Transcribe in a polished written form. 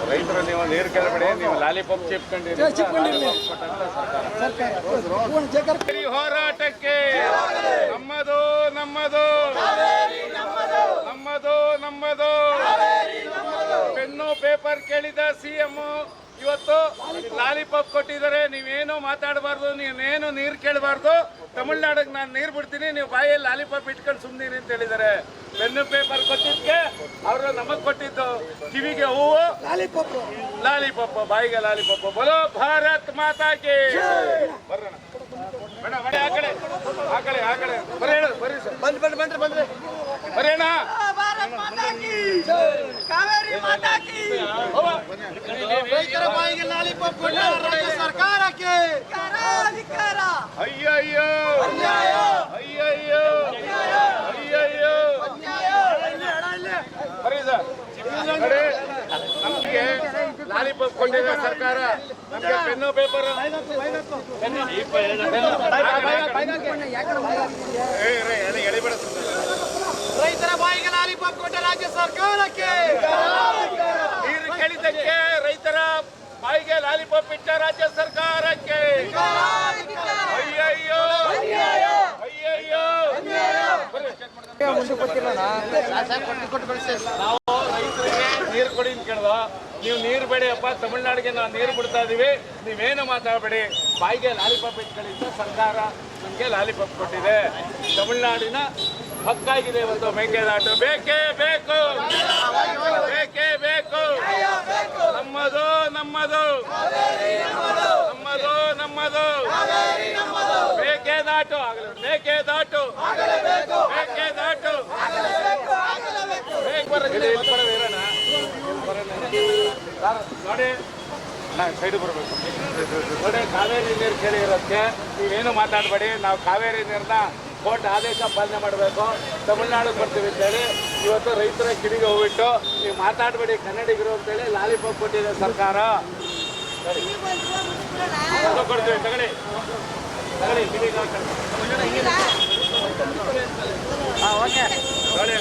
ರೈತರು ನೀವು ನೀರು ಕೇಳಬೇಡಿ, ನೀವು ಲಾಲಿಪಾಪ್ ಚಿಪ್ಕೊಂಡಿರಿ. ಹೋರಾಟಕ್ಕೆ ನಮ್ಮದು ನಮ್ಮದು ನಮ್ಮದು ನಮ್ಮದು ಪೆನ್ನು ಪೇಪರ್ ಕೇಳಿದ ಸಿಎಂ ಇವತ್ತು ಲಾಲಿಪಾಪ್ ಕೊಟ್ಟಿದ್ದಾರೆ. ನೀವೇನು ಮಾತಾಡಬಾರ್ದು, ನೀವೇನು ನೀರು ಕೇಳಬಾರ್ದು. ತಮಿಳ್ನಾಡಿಗೆ ನಾನು ನೀರು ಬಿಡ್ತೀನಿ, ನೀವು ಬಾಯಲ್ಲಿ ಲಾಲಿಪಾಪ್ ಇಟ್ಕೊಂಡು ಸುಮ್ಮನೆ ಅಂತ ಹೇಳಿದ್ದಾರೆ. ಪೆನ್ನು ಪೇಪರ್ ಕೊಟ್ಟಿದ್ದಕ್ಕೆ ಅವರು ನಮಗೆ ಕೊಟ್ಟಿದ್ದು ಕಿವಿಗೆ ಹೂವು, ಲಾಲಿಪಾಪ್ ಬಾಯಿಗೆ ಲಾಲಿಪಾಪ್. ಬೋಲೋ ಭಾರತ್ ಮಾತಾಗೆ. ಬರೋಣ ಆ ಕಡೆ ಬರ್ರಿ ಸರ್, ಬಂದ್ರಿ ಬರೋಣ. ರೈತರ ಬಾಯಿಗೆ ಲಾಲಿಪಾಪ್ ಕೊಟ್ಟ ರಾಜ್ಯ ಸರ್ಕಾರಕ್ಕೆ ಅಯ್ಯಯ್ಯೋ ಅಯ್ಯಯ್ಯೋ ಅಯ್ಯಯ್ಯೋ. ಬರೀ ಸರ್, ನಮಗೆ ಲಾಲಿಪಾಪ್ ಕೊಟ್ಟಿದೆ ಸರ್ಕಾರ, ನಮಗೆ ಪೆನ್ನು ಪೇಪರ್ ಎಳಿಬೇಡ. ರೈತರ ಬಾಯಿಗೆ ಲಾಲಿಪಾಪ್ ಕೊಟ್ಟ ರಾಜ್ಯ ಸರ್ಕಾರಕ್ಕೆ, ನೀರು ಕೇಳಿದ್ದಕ್ಕೆ ರೈತರ ಬಾಯಿಗೆ ಲಾಲಿಪಾಪ್ ಇಟ್ಟ ರಾಜ್ಯ ಸರ್ಕಾರಕ್ಕೆ ಅಯ್ಯಯ್ಯೋ ಅಯ್ಯಯ್ಯೋ. ನಾವು ರೈತರಿಗೆ ನೀರು ಕೊಡಿ ಅಂತ ಕೇಳ್ದ, ನೀವು ನೀರು ಬೇಡಿ ಅಪ್ಪ, ತಮಿಳ್ನಾಡಿಗೆ ನಾವು ನೀರು ಬಿಡ್ತಾ ಇದೀವಿ, ನೀವೇನು ಮಾತಾಡಬೇಡಿ, ಬಾಯಿಗೆ ಲಾಲಿಪಾಪ್ ಇಟ್ಕೊಳ್ಳಿ ಅಂತ ಸರ್ಕಾರ ನಮಗೆ ಲಾಲಿಪಾಪ್ ಕೊಟ್ಟಿದೆ. ತಮಿಳ್ನಾಡಿನ ಹಕ್ಕಾಗಿದೆ ಒಂದು ಮೇಕೆದಾಟು. ಬೇಕೇ ಬೇಕು, ಬೇಕೇ ಬೇಕು. ನಮ್ಮದು ನಮ್ಮದು ನಮ್ಮದು ನಮ್ಮದು ಮೇಕೆದಾಟು ಆಗಲಿ, ಮೇಕೆದಾಟು ಮೇಕೆದಾಟು. ನೋಡಿ, ನಾವು ಸೈಡ್ ಬರಬೇಕು ನೋಡಿ. ಕಾವೇರಿ ನೀರು ಕೇಳಿ ಇರೋದಕ್ಕೆ ನೀವೇನು ಮಾತಾಡಬೇಡಿ, ನಾವು ಕಾವೇರಿ ನೀರನ್ನ ಕೋರ್ಟ್ ಆದೇಶ ಪಾಲನೆ ಮಾಡಬೇಕು, ತಮಿಳ್ನಾಡಿಗೆ ಬರ್ತೀವಿ ಅಂತೇಳಿ ಇವತ್ತು ರೈತರ ಕಿಡಿಗೆ ಹೋಗ್ಬಿಟ್ಟು ನೀವು ಮಾತಾಡಬೇಡಿ ಕನ್ನಡಿಗರು ಅಂತೇಳಿ ಲಾಲಿಪಾಪ್ ಕೊಟ್ಟಿದೆ ಸರ್ಕಾರ. ಕೊಡ್ತೀವಿ, ತಗೊಳ್ಳಿ ಕಿಡಿಗೆ ನೋಡಿ.